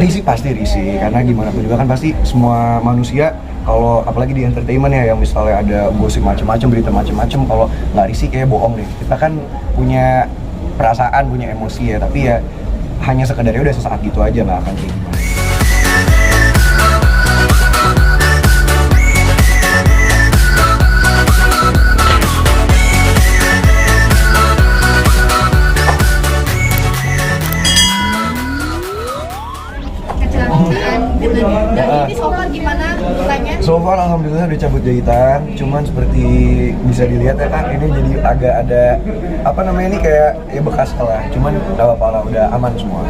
Risih pasti risih, karena gimana pun juga kan pasti semua manusia kalau apalagi di entertainment ya yang misalnya ada gosip macam-macam, berita macam-macam, kalau nggak risih kayak bohong deh. Kita kan punya perasaan, punya emosi ya, tapi ya hanya sekedarnya udah sesaat gitu aja, nggak akan kayak gimana. Dan ini so far gimana lukanya? So far alhamdulillah udah cabut jahitan, cuman seperti bisa dilihat ya Kak, ini jadi agak ada apa namanya ini kayak ya bekas lah, cuman gak apa-apa lah, udah aman semua.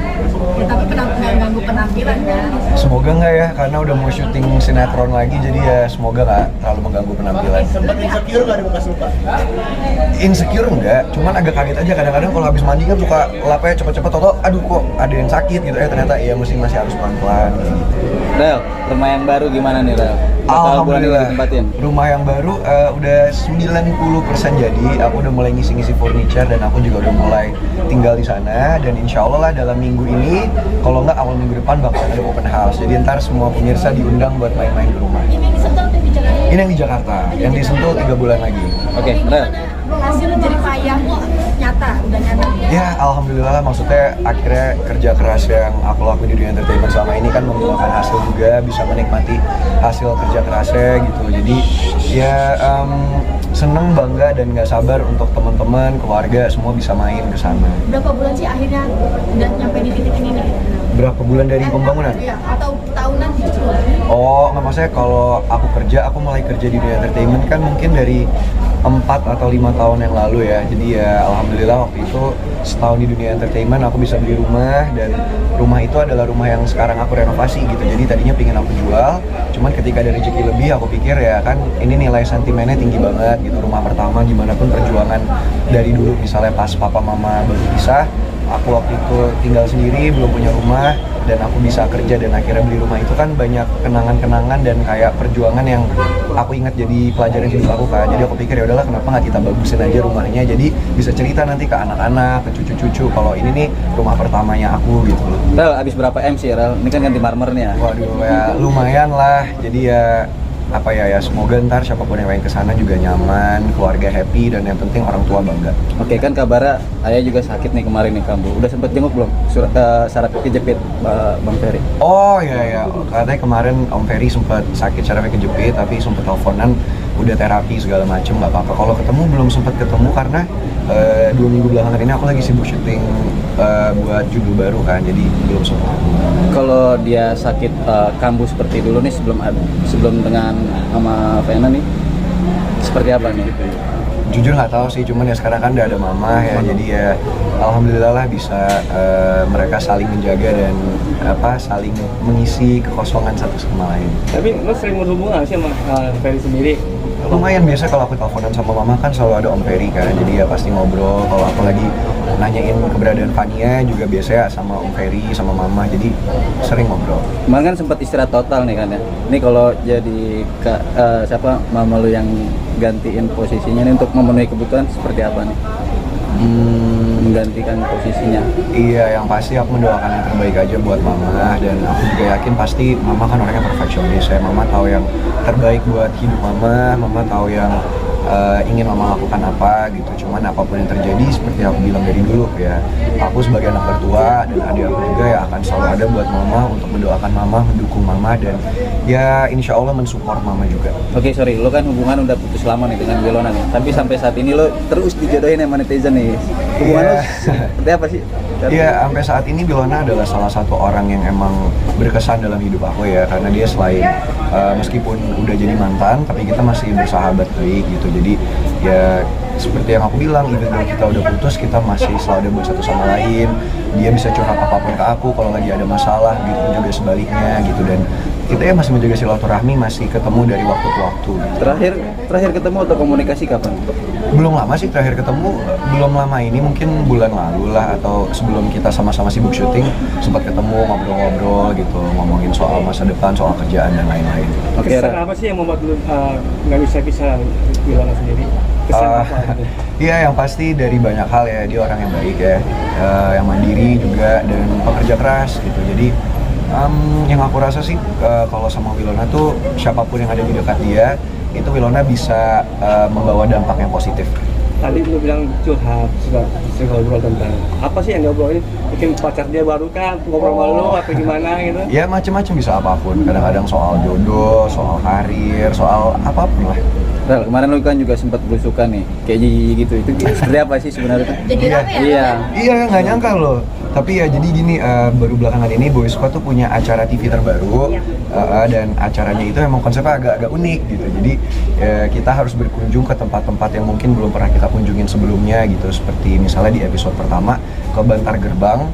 Ya, tapi nggak ganggu penampilan kan? Semoga nggak ya, karena udah mau syuting sinetron lagi, jadi ya semoga nggak terlalu mengganggu penampilan. Sempat insecure nggak ada bekas luka? Insecure enggak, cuman agak kaget aja kadang-kadang kalau habis mandi kan suka lapnya cepet-cepet, toto aduh kok ada yang sakit gitu ya, ternyata ya masih harus pelan-pelan gitu. Rel, rumah yang baru gimana nih Rel? Alhamdulillah, ditempatin? rumah yang baru udah 90% jadi. Aku udah mulai ngisi-ngisi furniture dan aku juga udah mulai tinggal di sana. Dan insya Allah lah dalam minggu ini, kalau nggak awal minggu depan bakal ada open house. Jadi ntar semua pemirsa diundang buat main-main di rumah. Ini yang disentuh atau di Jakarta? Ini yang di Jakarta, yang disentuh 3 bulan lagi. Oke, Rel. Hasil jerih payah nyata, udah nyata. Ya alhamdulillah, maksudnya akhirnya kerja keras yang aku lakuin di dunia entertainment selama ini kan membuahkan hasil juga, bisa menikmati hasil kerja kerasnya gitu. Jadi ya seneng, bangga dan nggak sabar untuk teman-teman, keluarga semua bisa main ke sana. Berapa bulan sih akhirnya udah nyampe di titik ini nih? Berapa bulan dari pembangunan? Iya, atau tahunan justru? Oh, nggak, maksudnya kalau aku kerja, aku mulai kerja di dunia entertainment kan mungkin dari 4 atau 5 tahun yang lalu ya. Jadi ya alhamdulillah waktu itu setahun di dunia entertainment aku bisa beli rumah, dan rumah itu adalah rumah yang sekarang aku renovasi gitu. Jadi tadinya pingin aku jual, cuman ketika ada rezeki lebih aku pikir ya kan ini nilai sentimennya tinggi banget gitu. Rumah pertama, gimana pun perjuangan dari dulu, misalnya pas papa mama baru pisah, aku waktu itu tinggal sendiri, belum punya rumah, dan aku bisa kerja dan akhirnya beli rumah itu kan banyak kenangan-kenangan dan kayak perjuangan yang aku ingat jadi pelajaran hidup aku kan. Jadi aku pikir ya udahlah, kenapa nggak kita bagusin aja rumahnya, jadi bisa cerita nanti ke anak-anak, ke cucu-cucu kalau ini nih rumah pertamanya aku gitu loh. Rel, abis berapa M sih Rel? Ini kan ganti marmer nih ya. Waduh ya lumayan lah, jadi ya apa ya semoga ntar siapapun yang main kesana juga nyaman, keluarga happy, dan yang penting orang tua bangga. Oke, kan kabarnya ayah juga sakit nih kemarin nih kamu. Udah sempet jenguk belum? Saraf kejepit Bang Ferry. Oh iya, katanya kemarin Om Ferry sempat sakit sarafnya kejepit, tapi sempat teleponan, udah terapi segala macem, nggak apa-apa. Kalau ketemu belum sempat ketemu karena 2 minggu belakangan ini aku lagi sibuk syuting buat judul baru kan, jadi belum sempat. Kalau dia sakit kambuh seperti dulu nih sebelum dengan sama Vena nih, seperti apa nih? Jujur nggak tahu sih, cuman ya sekarang kan udah ada mama ya, jadi ya alhamdulillah lah bisa mereka saling menjaga dan saling mengisi kekosongan satu sama lain. Tapi lo sering berhubungan sih sama Ferry sendiri? Lumayan, biasa kalau aku teleponan sama mama kan selalu ada Om Ferry kan, jadi ya pasti ngobrol. Kalau aku lagi nanyain keberadaan Fania juga biasanya sama Om Ferry sama mama, jadi sering ngobrol. Kemarin kan sempat istirahat total nih kan ya. Ini kalau jadi siapa mama lu yang gantiin posisinya nih untuk memenuhi kebutuhan seperti apa nih? Menggantikan posisinya. Iya, yang pasti aku mendoakan yang terbaik aja buat mama, dan aku juga yakin pasti mama kan orangnya perfeksionis ya. Mama tahu yang terbaik buat hidup mama tahu yang ingin mama lakukan apa gitu. Cuman apapun yang terjadi, seperti aku bilang dari dulu ya, aku sebagai anak tertua dan adik aku juga ya akan selalu ada buat mama, untuk mendoakan mama, mendukung mama, dan ya insya Allah mensupport mama juga. Oke, sorry, lo kan hubungan udah putus lama nih dengan Wilona nih, tapi sampai saat ini lo terus dijodohin sama netizen nih. Hubungan lo seperti apa sih? Iya, sampai saat ini Wilona adalah salah satu orang yang emang berkesan dalam hidup aku ya, karena dia selain meskipun udah jadi mantan, tapi kita masih bersahabat baik gitu. Jadi ya seperti yang aku bilang, even though kita udah putus, kita masih selalu ada buat satu sama lain. Dia bisa curhat apapun ke aku kalau lagi ada masalah, gitu juga sebaliknya gitu. Dan kita ya masih menjaga silaturahmi, masih ketemu dari waktu ke waktu gitu. Terakhir ketemu atau komunikasi kapan? Belum lama sih terakhir ketemu, belum lama ini, mungkin bulan lalu lah, atau sebelum kita sama-sama sibuk syuting sempat ketemu, ngobrol-ngobrol gitu, ngomongin soal masa depan, soal kerjaan dan lain-lain. Oke, kesan apa sih yang membuat lu nggak bisa Wilona sendiri? Kesan apa gitu? Iya, yang pasti dari banyak hal ya, dia orang yang baik ya, yang mandiri juga dan pekerja keras gitu. Jadi Yang aku rasa sih kalau sama Wilona tuh siapapun yang ada di dekat dia itu Wilona bisa membawa dampak yang positif. Tadi lu bilang curhat, suka ngobrol tentang apa sih yang diobrolin? Mungkin pacar dia baru kan, ngobrol sama lu atau gimana gitu? Ya macem-macem bisa apapun, kadang-kadang soal jodoh, soal karir, soal apapun lah. Rel, kemarin lu kan juga sempat belusukan nih, kayak Gigi gitu. Itu seperti apa sih sebenarnya? Jadi Iya. rame ya? Iya. Iya, nggak nyangka loh. Tapi ya jadi gini, baru belakangan ini Boy Squad tuh punya acara TV terbaru. Dan acaranya itu emang konsepnya agak-agak unik gitu. Jadi kita harus berkunjung ke tempat-tempat yang mungkin belum pernah kita kunjungin sebelumnya gitu. Seperti misalnya di episode pertama ke Bantar Gerbang,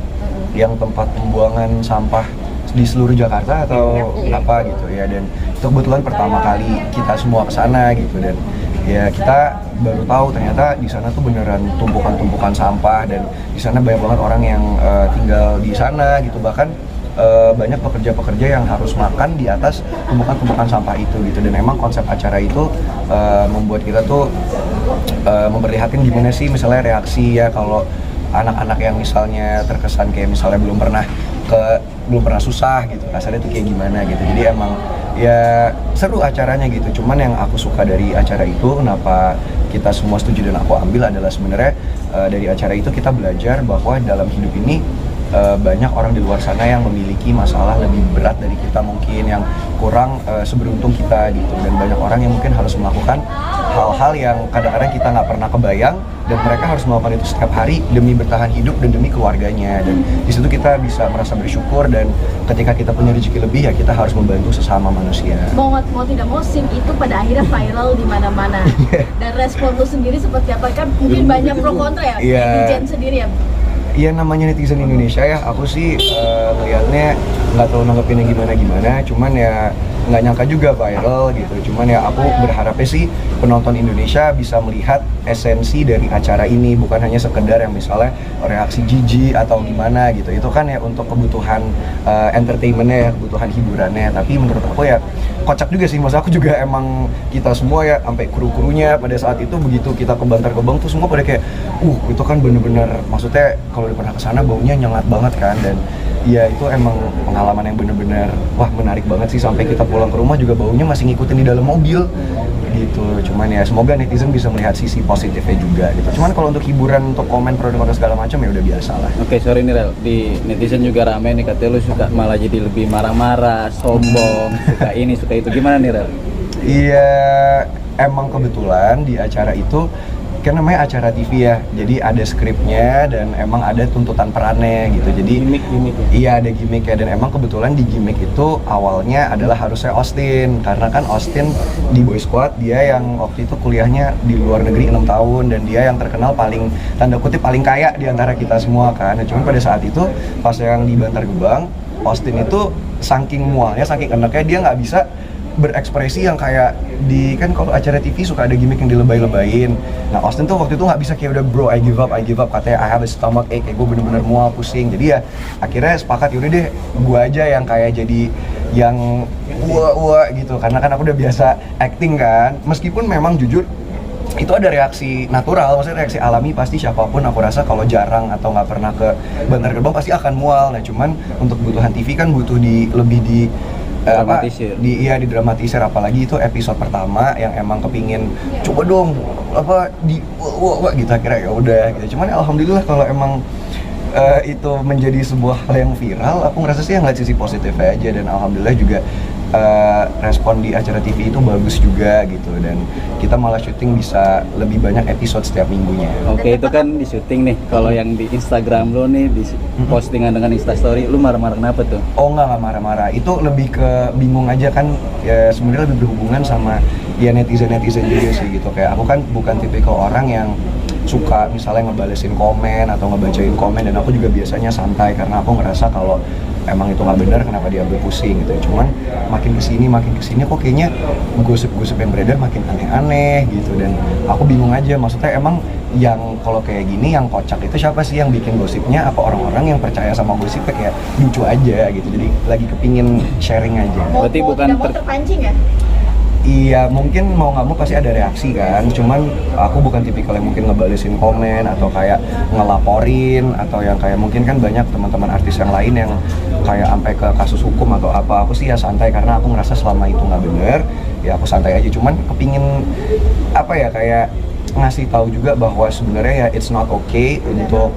yang tempat pembuangan sampah di seluruh Jakarta atau apa gitu ya. Dan itu kebetulan pertama kali kita semua ke sana gitu, dan ya kita baru tahu ternyata di sana tuh beneran tumpukan-tumpukan sampah, dan di sana banyak banget orang yang tinggal di sana gitu. Bahkan banyak pekerja-pekerja yang harus makan di atas tumpukan-tumpukan sampah itu gitu. Dan emang konsep acara itu membuat kita tuh memperlihatkan gimana sih misalnya reaksi ya kalau anak-anak yang misalnya terkesan kayak misalnya belum pernah susah gitu, kasarnya tuh kayak gimana gitu. Jadi emang ya seru acaranya gitu. Cuman yang aku suka dari acara itu, kenapa kita semua setuju dan aku ambil adalah sebenarnya dari acara itu kita belajar bahwa dalam hidup ini banyak orang di luar sana yang memiliki masalah lebih berat dari kita mungkin, yang kurang seberuntung kita gitu. Dan banyak orang yang mungkin harus melakukan hal-hal yang kadang-kadang kita nggak pernah kebayang, dan mereka harus melakukan itu setiap hari demi bertahan hidup dan demi keluarganya. Dan di situ kita bisa merasa bersyukur, dan ketika kita punya rezeki lebih ya kita harus membantu sesama manusia. Mau tidak mau scene itu pada akhirnya viral di mana-mana. Dan respon lu sendiri seperti apa? Kan mungkin banyak pro kontra ya, Iya. netizen sendiri ya. Iya, namanya netizen Indonesia ya, aku sih ngeliatnya nggak terlalu nanggepinnya gimana-gimana, cuman ya nggak nyangka juga viral gitu. Cuman ya aku berharapnya sih penonton Indonesia bisa melihat esensi dari acara ini, bukan hanya sekedar yang misalnya reaksi jijik atau gimana gitu. Itu kan ya untuk kebutuhan entertainmentnya ya, kebutuhan hiburannya. Tapi menurut aku ya kocak juga sih, maksud aku juga emang kita semua ya, sampai kru-krunya pada saat itu begitu kita ke Bantar Gebang tuh semua pada kayak itu kan bener-bener, maksudnya kalau udah pernah kesana baunya nyengat banget kan. Dan ya itu emang pengalaman yang bener-bener wah menarik banget sih, sampai kita pulang ke rumah juga baunya masih ngikutin di dalam mobil gitu. Cuman ya semoga netizen bisa melihat sisi positifnya juga gitu. Cuman kalau untuk hiburan, untuk komen produk-produk segala macam ya udah biasa lah. Oke, sorry nih Rel, di netizen juga rame nih, katanya lu suka malah jadi lebih marah-marah, sombong, suka ini, suka itu. Gimana nih Rel? Iya, emang kebetulan di acara itu kan namanya acara TV ya, jadi ada skripnya dan emang ada tuntutan perannya gitu. Jadi Gimik ya? iya, ada gimmick ya, dan emang kebetulan di gimmick itu awalnya adalah harusnya Austin, karena kan Austin di Boy Squad dia yang waktu itu kuliahnya di luar negeri 6 tahun, dan dia yang terkenal paling, tanda kutip, paling kaya di antara kita semua kan. Nah, cuman pada saat itu pas yang di Bantar Gebang, Austin itu saking mualnya, saking enaknya dia nggak bisa berekspresi yang kayak di, kan kalau acara TV suka ada gimmick yang dilebay-lebayin. Nah, Austin tuh waktu itu nggak bisa kayak udah bro I give up, katanya I have a stomach ache, kayak gue bener-bener mual, pusing. Jadi ya akhirnya sepakat yaudah deh gue aja yang kayak jadi yang gitu, karena kan aku udah biasa acting kan. Meskipun memang jujur itu ada reaksi natural, maksudnya reaksi alami, pasti siapapun aku rasa kalau jarang atau nggak pernah ke Bantar Gebang pasti akan mual. Nah, cuman untuk kebutuhan TV kan butuh lebih Dramatisir. Didramatisir, apalagi itu episode pertama yang emang kepingin coba dong gitu. Akhirnya ya udah gitu. Cuman alhamdulillah kalau emang itu menjadi sebuah hal yang viral, aku ngerasa sih yang ngeliat sisi positif aja, dan alhamdulillah juga respon di acara TV itu bagus juga gitu, dan kita malah syuting bisa lebih banyak episode setiap minggunya. Oke, itu kan di syuting nih. Kalau yang di Instagram lo nih, di postingan dengan Instastory, lu marah-marah kenapa tuh? Oh nggak marah-marah, itu lebih ke bingung aja kan ya, sebenarnya lebih berhubungan sama ya netizen juga sih gitu. Kayak aku kan bukan tipikal orang yang suka misalnya ngebalesin komen atau ngebacain komen, dan aku juga biasanya santai karena aku ngerasa kalau emang itu nggak benar kenapa diambil pusing gitu. Cuman makin kesini kok kayaknya gosip-gosip yang beredar makin aneh-aneh gitu, dan aku bingung aja, maksudnya emang yang kalau kayak gini yang kocak itu siapa sih yang bikin gosipnya? Apa orang-orang yang percaya sama gosipnya kayak lucu aja gitu, jadi lagi kepingin sharing aja. Berarti bukan tidak mau terpancing ya? Iya, mungkin mau nggak mau pasti ada reaksi kan. Cuman aku bukan tipikal yang mungkin ngebalesin komen atau kayak ngelaporin atau yang kayak mungkin kan banyak teman-teman artis yang lain yang kayak sampai ke kasus hukum atau apa. Aku sih ya santai karena aku ngerasa selama itu nggak bener, ya aku santai aja. Cuman kepingin apa ya kayak ngasih tahu juga bahwa sebenarnya ya it's not okay untuk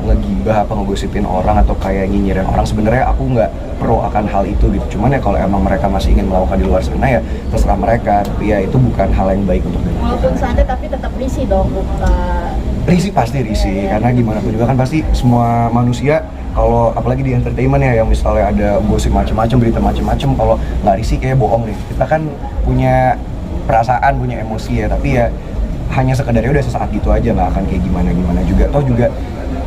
ngegibah apa ngegosipin orang atau kayak nyinyirin orang. Sebenarnya aku nggak pro akan hal itu gitu. Cuman ya kalau emang mereka masih ingin melakukan di luar sana ya terserah mereka. Tapi ya itu bukan hal yang baik untuk mereka. Walaupun santai tapi tetap risih dong. Risih pasti risih karena gimana pun juga kan pasti semua manusia kalau apalagi di entertainment ya yang misalnya ada gosip macam-macam, berita macam-macam, kalau nggak risih kayak bohong nih. Kita kan punya perasaan, punya emosi ya, tapi ya hanya sekedarnya udah sesaat gitu aja, nggak akan kayak gimana-gimana juga. Toh juga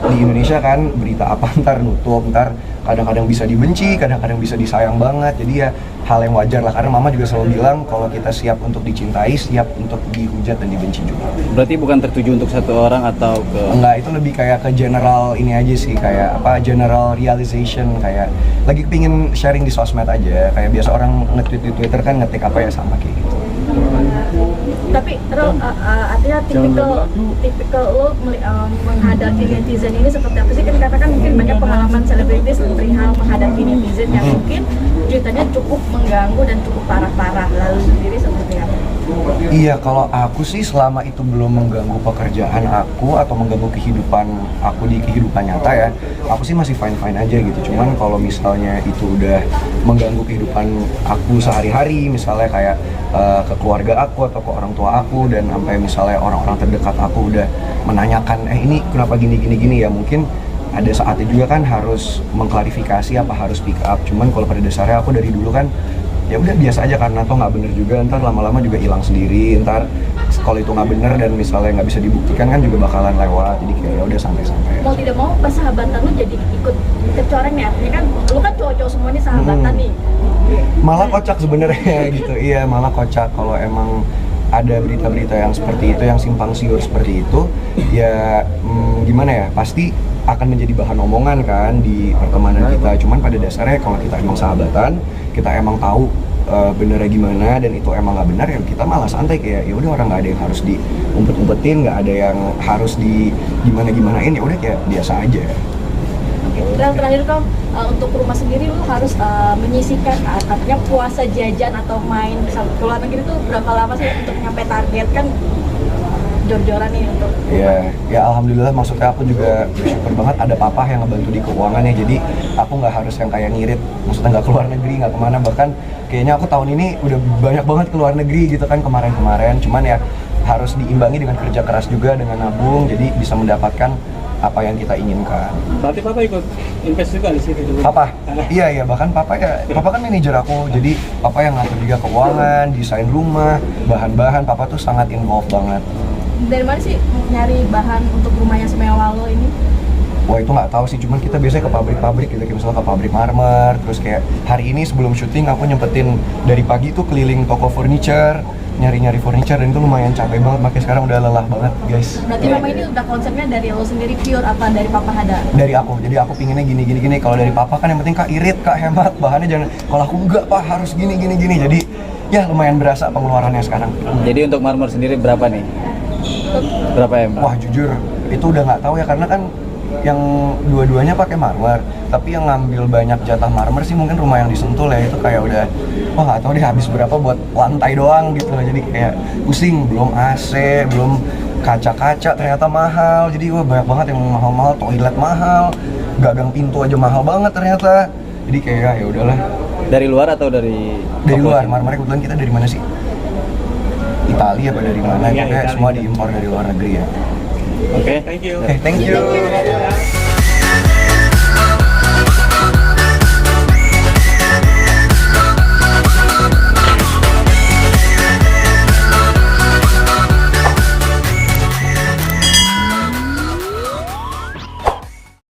di Indonesia kan berita apa ntar nutup, ntar kadang-kadang bisa dibenci, kadang-kadang bisa disayang banget. Jadi ya hal yang wajar lah, karena mama juga selalu bilang kalau kita siap untuk dicintai, siap untuk dihujat dan dibenci juga. Berarti bukan tertuju untuk satu orang atau ke... Enggak, itu lebih kayak ke general ini aja sih, kayak apa, general realization, kayak lagi pingin sharing di sosmed aja. Kayak biasa orang nge-tweet di Twitter kan ngetik apa ya sama kayak gitu. Tapi artinya tipikal lo menghadapi netizen ini seperti apa sih? Kan karena kan mungkin banyak pengalaman selebritis perihal menghadapi netizen yang mungkin ceritanya cukup mengganggu dan cukup parah-parah. Lalu sendiri seperti apa? Iya, kalau aku sih selama itu belum mengganggu pekerjaan aku atau mengganggu kehidupan aku di kehidupan nyata ya, aku sih masih fine-fine aja gitu. Cuman kalau misalnya itu udah mengganggu kehidupan aku sehari-hari, misalnya kayak ke keluarga aku atau ke orang tua aku, dan sampai misalnya orang-orang terdekat aku udah menanyakan, ini kenapa gini, ya mungkin ada saatnya juga kan harus mengklarifikasi apa harus pick up. Cuman kalau pada dasarnya aku dari dulu kan ya udah biasa aja, karena toh nggak bener juga, ntar lama-lama juga hilang sendiri. Ntar kalau itu nggak bener dan misalnya nggak bisa dibuktikan kan juga bakalan lewat. Jadi kayak ya udah santai-santai. Mau tidak mau persahabatan lu jadi ikut tercoreng nih, artinya kan lu kan cowok-cowok semuanya sahabatan nih. Malah kocak sebenarnya gitu. Iya, malah kocak kalau emang ada berita-berita yang seperti itu, yang simpang siur seperti itu, ya gimana ya, pasti akan menjadi bahan omongan kan di pertemanan kita. Cuman pada dasarnya kalau kita emang sahabatan, kita emang tahu benernya gimana dan itu emang nggak benar, ya kita malah santai, kayak ya udah, orang nggak ada yang harus diumpet-umpetin, nggak ada yang harus di gimanain, ya udah kayak biasa aja. Dan terakhir Kang, untuk rumah sendiri lu harus menyisihkan artinya puasa jajan atau main misal ke luar negeri tuh berapa lama sih untuk nyampe target kan jor-joran nih untuk ya alhamdulillah, maksudnya aku juga bersyukur banget ada papa yang ngebantu di keuangannya, jadi aku nggak harus yang kayak ngirit, maksudnya nggak keluar negeri, nggak kemana, bahkan kayaknya aku tahun ini udah banyak banget keluar negeri gitu kan kemarin-kemarin. Cuman ya harus diimbangi dengan kerja keras juga, dengan nabung, jadi bisa mendapatkan apa yang kita inginkan. Berarti papa ikut invest juga di situ dulu? Papa? Iya, bahkan papa kan manajer aku, jadi papa yang ngatur juga keuangan, desain rumah, bahan-bahan, papa tuh sangat involved banget. Dari mana sih nyari bahan untuk rumah yang semewah lo ini? Wah, itu nggak tahu sih, cuman kita biasanya ke pabrik-pabrik gitu, kayak misalnya ke pabrik marmer, terus kayak hari ini sebelum syuting aku nyempetin dari pagi tuh keliling toko furniture, nyari-nyari furniture, dan itu lumayan capek banget, makanya sekarang udah lelah banget guys. Berarti mama ini udah konsepnya dari lo sendiri pure apa dari papa ada? Dari aku, jadi aku pinginnya gini. Kalau dari papa kan yang penting kak irit, kak hemat, bahannya jangan, kalau aku enggak pak harus gini. Jadi ya lumayan berasa pengeluarannya sekarang. Jadi untuk marmer sendiri berapa nih? Berapa ya? Wah jujur, itu udah nggak tahu ya, karena kan yang dua-duanya pakai marmer, tapi yang ngambil banyak jatah marmer sih mungkin rumah yang disentul ya, itu kayak udah wah nggak tahu deh habis berapa buat lantai doang gitu loh. Jadi kayak pusing, belum AC, belum kaca-kaca ternyata mahal, jadi wah banyak banget yang mahal-mahal, toilet mahal, gagang pintu aja mahal banget ternyata. Jadi kayak ya udahlah. Dari luar atau dari luar? Marmer kebetulan kita dari mana sih? Italia apa dari mana? Pokoknya semua diimpor dari luar negeri ya. Oke, thank you. Thank you.